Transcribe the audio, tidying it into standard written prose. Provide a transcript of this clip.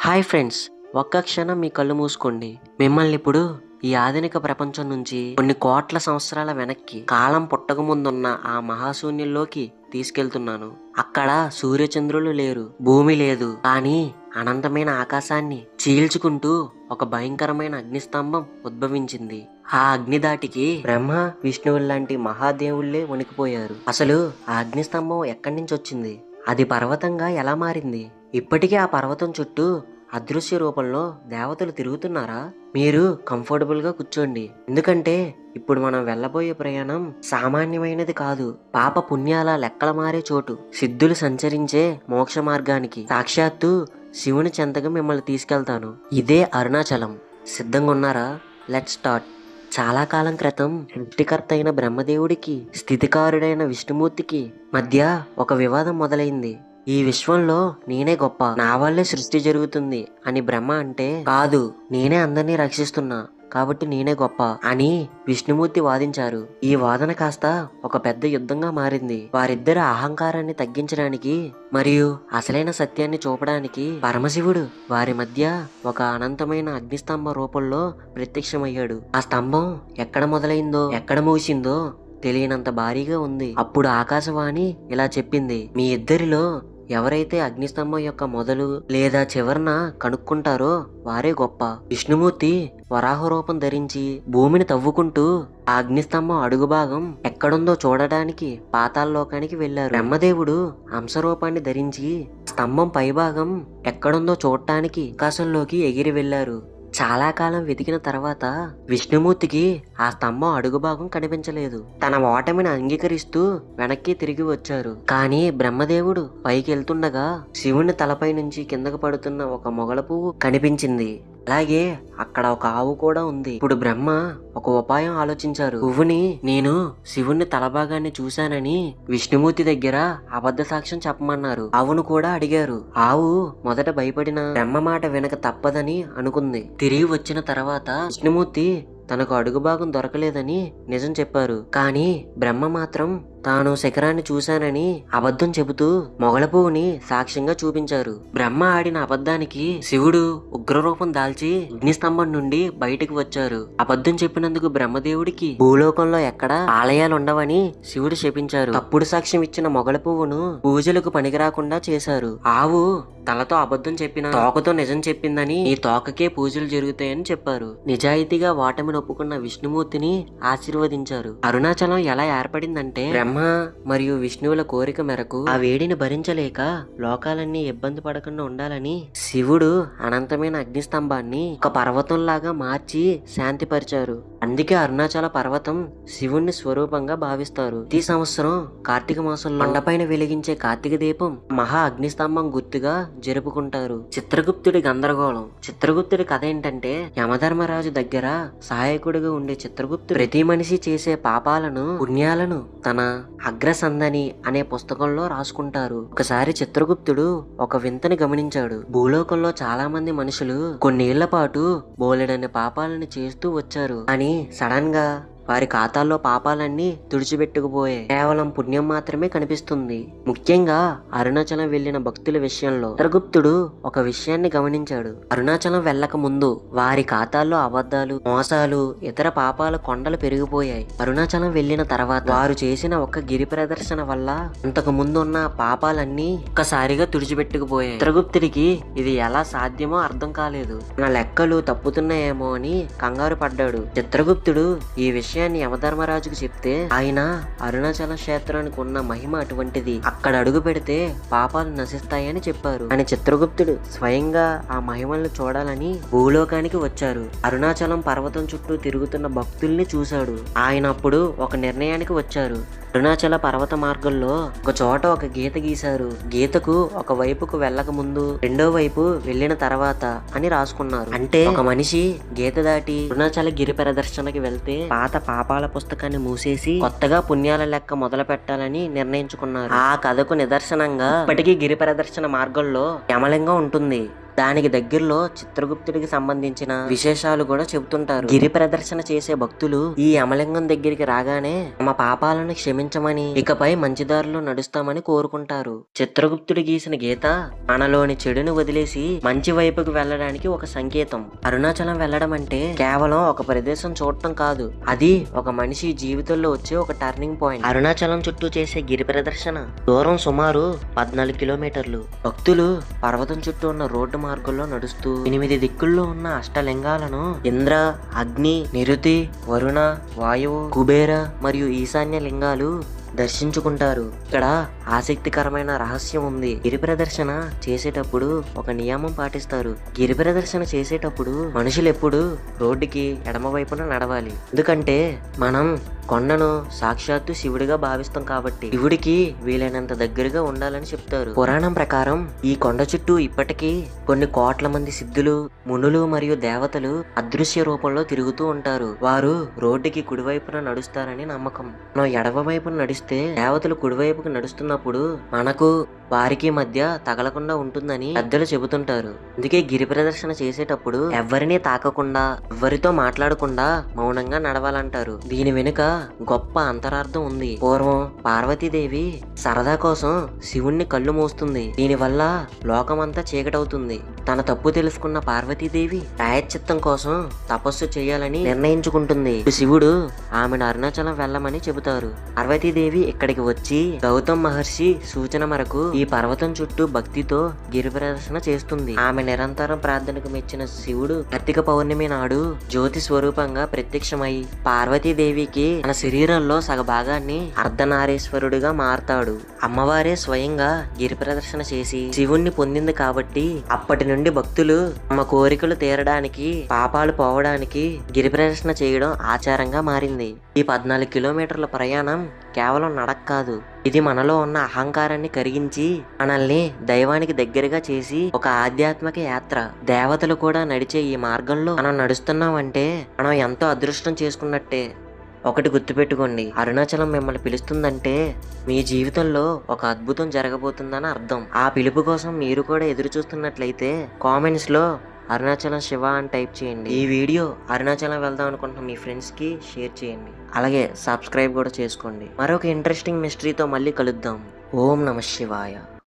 Hi friends, ఒక్క క్షణం మీ కళ్ళు మూసుకోండి. మిమ్మల్ని ఇప్పుడు ఈ ఆధునిక ప్రపంచం నుంచి కొన్ని కోట్ల సంవత్సరాల వెనక్కి కాలం పుట్టక ముందున్న ఆ మహాశూన్యంలోకి తీసుకెళ్తున్నాను. అక్కడ సూర్యచంద్రులు లేరు, భూమి లేదు, కానీ అనంతమైన ఆకాశాన్ని చీల్చుకుంటూ ఒక భయంకరమైన అగ్నిస్తంభం ఉద్భవించింది. ఆ అగ్నిదాటికి బ్రహ్మ, విష్ణువులు లాంటి మహాదేవుళ్లే వణికిపోయారు. అసలు ఆ అగ్నిస్తంభం ఎక్కడి నుంచి వచ్చింది? అది పర్వతంగా ఎలా మారింది? ఇప్పటికీ ఆ పర్వతం చుట్టూ అదృశ్య రూపంలో దేవతలు తిరుగుతున్నారా? మీరు కంఫర్టబుల్ గా కూర్చోండి, ఎందుకంటే ఇప్పుడు మనం వెళ్ళబోయే ప్రయాణం సామాన్యమైనది కాదు. పాప పుణ్యాల లెక్కల మారే చోటు, సిద్ధులు సంచరించే మోక్ష మార్గానికి, సాక్షాత్తు శివుని చెంతగా మిమ్మల్ని తీసుకెళ్తాను. ఇదే అరుణాచలం. సిద్ధంగా ఉన్నారా? Let's start. చాలా కాలం క్రితం సృష్టికర్త అయిన బ్రహ్మదేవుడికి, స్థితికారుడైన విష్ణుమూర్తికి మధ్య ఒక వివాదం మొదలైంది. ఈ విశ్వంలో నేనే గొప్ప, నా వల్లే సృష్టి జరుగుతుంది అని బ్రహ్మ అంటే, కాదు, నేనే అందరినీ రక్షిస్తున్నా కాబట్టి నేనే గొప్ప అని విష్ణుమూర్తి వాదించారు. ఈ వాదన కాస్త ఒక పెద్ద యుద్ధంగా మారింది. వారిద్దరి అహంకారాన్ని తగ్గించడానికి మరియు అసలైన సత్యాన్ని చూపడానికి పరమశివుడు వారి మధ్య ఒక అనంతమైన అగ్నిస్తంభ రూపంలో ప్రత్యక్షమయ్యాడు. ఆ స్తంభం ఎక్కడ మొదలైందో, ఎక్కడ ముగిసిందో తెలియనంత భారీగా ఉంది. అప్పుడు ఆకాశవాణి ఇలా చెప్పింది, మీ ఇద్దరిలో ఎవరైతే అగ్నిస్తంభం యొక్క మొదలు లేదా చివరన కనుక్కుంటారో వారే గొప్ప. విష్ణుమూర్తి వరాహ రూపం ధరించి భూమిని తవ్వుకుంటూ ఆ అగ్నిస్తంభం అడుగు భాగం ఎక్కడుందో చూడడానికి పాతాళలోకానికి వెళ్లారు. బ్రహ్మదేవుడు హంసరూపాన్ని ధరించి స్తంభం పైభాగం ఎక్కడుందో చూడటానికి ఆకాశంలోకి ఎగిరి వెళ్లారు. చాలా కాలం వెతికిన తర్వాత విష్ణుమూర్తికి ఆ స్తంభం అడుగు భాగం కనిపించలేదు. తన ఓటమిని అంగీకరిస్తూ వెనక్కి తిరిగి వచ్చారు. కానీ బ్రహ్మదేవుడు పైకి వెళ్తుండగా శివుని తలపై నుంచి కిందకు పడుతున్న ఒక మొగల పువ్వు కనిపించింది. అలాగే అక్కడ ఒక ఆవు కూడా ఉంది. ఇప్పుడు బ్రహ్మ ఒక ఉపాయం ఆలోచించారు. పువ్వుని నేను శివుని తలభాగాన్ని చూశానని విష్ణుమూర్తి దగ్గర అబద్ధ సాక్ష్యం చెప్పమన్నారు. ఆవును కూడా అడిగారు. ఆవు మొదట భయపడిన బ్రహ్మ మాట వినక తప్పదని అనుకుంది. తిరిగి వచ్చిన తర్వాత విష్ణుమూర్తి తనకు అడుగు భాగం దొరకలేదని నిజం చెప్పారు. కానీ బ్రహ్మ మాత్రం తాను శిఖరాన్ని చూశానని అబద్ధం చెబుతూ మొగల పువ్వుని సాక్ష్యంగా చూపించారు. బ్రహ్మ ఆడిన అబద్ధానికి శివుడు ఉగ్రరూపం దాల్చి అగ్నిస్తంభం నుండి బయటకు వచ్చారు. అబద్ధం చెప్పినందుకు బ్రహ్మదేవుడికి భూలోకంలో ఎక్కడ ఆలయాలు ఉండవని శివుడు శపించారు. తప్పుడు సాక్ష్యం ఇచ్చిన మొగల పువ్వును పూజలకు పనికిరాకుండా చేశారు. ఆవు తలతో అబద్ధం చెప్పిన తోకతో నిజం చెప్పిందని ఈ తోకకే పూజలు జరుగుతాయని చెప్పారు. నిజాయితీగా ఓటమిని ఒప్పుకున్న విష్ణుమూర్తిని ఆశీర్వదించారు. అరుణాచలం ఎలా ఏర్పడిందంటే, బ్రహ్మ మరియు విష్ణువుల కోరిక మేరకు ఆ వేడిని భరించలేక లోకాలన్నీ ఇబ్బంది పడకుండా ఉండాలని శివుడు అనంతమైన అగ్నిస్తంభాన్ని ఒక పర్వతంలాగా మార్చి శాంతిపరిచారు. అందుకే అరుణాచల పర్వతం శివుణ్ణి స్వరూపంగా భావిస్తారు. ప్రతి సంవత్సరం కార్తీక మాసంలో కొండపైన వెలిగించే కార్తీక దీపం మహా అగ్నిస్తంభం గుర్తుగా జరుపుకుంటారు. చిత్రగుప్తుడి గందరగోళం. చిత్రగుప్తుడి కథ ఏంటంటే, యమధర్మరాజు దగ్గర సహాయకుడిగా ఉండే చిత్రగుప్తుడు ప్రతి మనిషి చేసే పాపాలను, పుణ్యాలను తన అగ్రసందని అనే పుస్తకంలో రాసుకుంటారు. ఒకసారి చిత్రగుప్తుడు ఒక వింతని గమనించాడు. భూలోకంలో చాలా మంది మనుషులు కొన్నేళ్ల పాటు బోలెడన్ని పాపాలను చేస్తూ వచ్చారు. కానీ సడన్ గా వారి ఖాతాల్లో పాపాలన్నీ తుడిచిపెట్టుకుపోయాయి. కేవలం పుణ్యం మాత్రమే కనిపిస్తుంది. ముఖ్యంగా అరుణాచలం వెళ్లిన భక్తుల విషయంలో చిత్రగుప్తుడు ఒక విషయాన్ని గమనించాడు. అరుణాచలం వెళ్ళక ముందు వారి ఖాతాల్లో అబద్ధాలు, మోసాలు, ఇతర పాపాల కొండలు పెరిగిపోయాయి. అరుణాచలం వెళ్లిన తర్వాత వారు చేసిన ఒక గిరి ప్రదర్శన వల్ల అంతకు ముందు ఉన్న పాపాలన్నీ ఒక్కసారిగా తుడిచిపెట్టుకుపోయాయి. చిత్రగుప్తుడికి ఇది ఎలా సాధ్యమో అర్థం కాలేదు. నా లెక్కలు తప్పుతున్నాయేమో అని కంగారు పడ్డాడు. చిత్రగుప్తుడు ఈ విషయాన్ని యమధర్మరాజుకు చెప్తే, ఆయన అరుణాచల క్షేత్రానికి ఉన్న మహిమ అటువంటిది, అక్కడ అడుగు పెడితే పాపాలు నశిస్తాయని చెప్పారు. అని చిత్రగుప్తుడు స్వయంగా ఆ మహిమలను చూడాలని భూలోకానికి వచ్చారు. అరుణాచలం పర్వతం చుట్టూ తిరుగుతున్న భక్తుల్ని చూశాడు. ఆయన అప్పుడు ఒక నిర్ణయానికి వచ్చారు. అరుణాచల పర్వత మార్గంలో ఒక చోట ఒక గీత గీశారు. గీతకు ఒక వైపుకు వెళ్ళక ముందు, రెండో వైపు వెళ్లిన తర్వాత అని రాసుకున్నారు. అంటే ఒక మనిషి గీత దాటి అరుణాచల గిరి ప్రదర్శనకి వెళ్తే పాత పాపాల పుస్తకాన్ని మూసేసి కొత్తగా పుణ్యాల లెక్క మొదలు పెట్టాలని నిర్ణయించుకున్నారు. ఆ కథకు నిదర్శనంగా ఇప్పటికీ గిరి ప్రదర్శన మార్గంలో యమలింగం ఉంటుంది. దానికి దగ్గరలో చిత్రగుప్తుడికి సంబంధించిన విశేషాలు కూడా చెబుతుంటారు. గిరి ప్రదర్శన చేసే భక్తులు ఈ యమలింగం దగ్గరికి రాగానే తమ పాపాలను క్షమించమని, ఇకపై మంచి దారిలో నడుస్తామని కోరుకుంటారు. చిత్రగుప్తుడు గీసిన గీత మనలోని చెడును వదిలేసి మంచి వైపుకు వెళ్ళడానికి ఒక సంకేతం. అరుణాచలం వెళ్ళడం అంటే కేవలం ఒక ప్రదేశం చూడటం కాదు, అది ఒక మనిషి జీవితంలో వచ్చే ఒక టర్నింగ్ పాయింట్. అరుణాచలం చుట్టూ చేసే గిరి ప్రదర్శన దూరం సుమారు 14 కిలోమీటర్లు. భక్తులు పర్వతం చుట్టూ ఉన్న రోడ్డు మార్గంలో నడుస్తూ 8 దిక్కుల్లో ఉన్న అష్టలింగాలను ఇంద్ర, అగ్ని, నిరుతి, వరుణ, వాయువు, కుబేర మరియు ఈశాన్య లింగాలు దర్శించుకుంటారు. ఇక్కడ ఆసక్తికరమైన రహస్యం ఉంది. గిరి ప్రదర్శన చేసేటప్పుడు ఒక నియమం పాటిస్తారు. గిరి ప్రదర్శన చేసేటప్పుడు మనుషులు ఎప్పుడు రోడ్డుకి ఎడమ వైపున నడవాలి. ఎందుకంటే మనం కొండను సాక్షాత్తు శివుడిగా భావిస్తాం కాబట్టి శివుడికి వీలైనంత దగ్గరగా ఉండాలని చెప్తారు. పురాణం ప్రకారం ఈ కొండ చుట్టూ ఇప్పటికీ కొన్ని కోట్ల మంది సిద్ధులు, మునులు మరియు దేవతలు అదృశ్య రూపంలో తిరుగుతూ ఉంటారు. వారు రోడ్డుకి కుడివైపున నడుస్తారని నమ్మకం. మనం ఎడమ వైపున నడిస్తే దేవతలు కుడివైపుకు నడుస్తున్నప్పుడు మనకు వారికి మధ్య తగలకుండా ఉంటుందని పెద్దలు చెబుతుంటారు. అందుకే గిరి ప్రదర్శన చేసేటప్పుడు ఎవరిని తాకకుండా, ఎవరితో మాట్లాడకుండా మౌనంగా నడవాలంటారు. దీని వెనుక గొప్ప అంతరార్థం ఉంది. పూర్వం పార్వతీదేవి సరదా కోసం శివుణ్ణి కళ్ళు మూస్తుంది. దీనివల్ల లోకమంతా చీకటవుతుంది. తన తప్పు తెలుసుకున్న పార్వతీదేవి ప్రాయశ్చిత్తం కోసం తపస్సు చేయాలని నిర్ణయించుకుంటుంది. శివుడు ఆమెను అరుణాచలం వెళ్ళమని చెబుతారు. పార్వతీదేవి ఇక్కడికి వచ్చి గౌతమ్ మహర్షి సూచన మేరకు ఈ పర్వతం చుట్టూ భక్తితో గిరి ప్రదర్శన చేస్తుంది. ఆమె నిరంతరం ప్రార్థనకు మెచ్చిన శివుడు కార్తీక పౌర్ణమి నాడు జ్యోతి స్వరూపంగా ప్రత్యక్షమై పార్వతీదేవికి తన శరీరంలో సగభాగాన్ని అర్ధనారీశ్వరుడిగా మారతాడు. అమ్మవారే స్వయంగా గిరి ప్రదర్శన చేసి శివుణ్ణి పొందింది కాబట్టి అప్పటి నుండి భక్తులు తమ కోరికలు తీరడానికి, పాపాలు పోవడానికి గిరి ప్రదర్శన చేయడం ఆచారంగా మారింది. ఈ 14 కిలోమీటర్ల ప్రయాణం కేవలం నడక కాదు, ఇది మనలో ఉన్న అహంకారాన్ని కరిగించి మనల్ని దైవానికి దగ్గరగా చేసి ఒక ఆధ్యాత్మిక యాత్ర. దేవతలు కూడా నడిచే ఈ మార్గంలో మనం నడుస్తున్నామంటే మనం ఎంతో అదృష్టం చేసుకున్నట్టే. ఒకటి గుర్తుపెట్టుకోండి, అరుణాచలం మిమ్మల్ని పిలుస్తుందంటే మీ జీవితంలో ఒక అద్భుతం జరగబోతుందని అర్థం. ఆ పిలుపు కోసం మీరు కూడా ఎదురు చూస్తున్నట్లయితే కామెంట్స్ లో అరుణాచలం శివ అని టైప్ చేయండి. ఈ వీడియో అరుణాచలం వెళ్దాం అనుకుంటున్న మీ ఫ్రెండ్స్ కి షేర్ చేయండి. అలాగే సబ్స్క్రైబ్ కూడా చేసుకోండి. మరొక ఇంట్రెస్టింగ్ మిస్టరీతో మళ్ళీ కలుద్దాం. ఓం నమః శివాయ.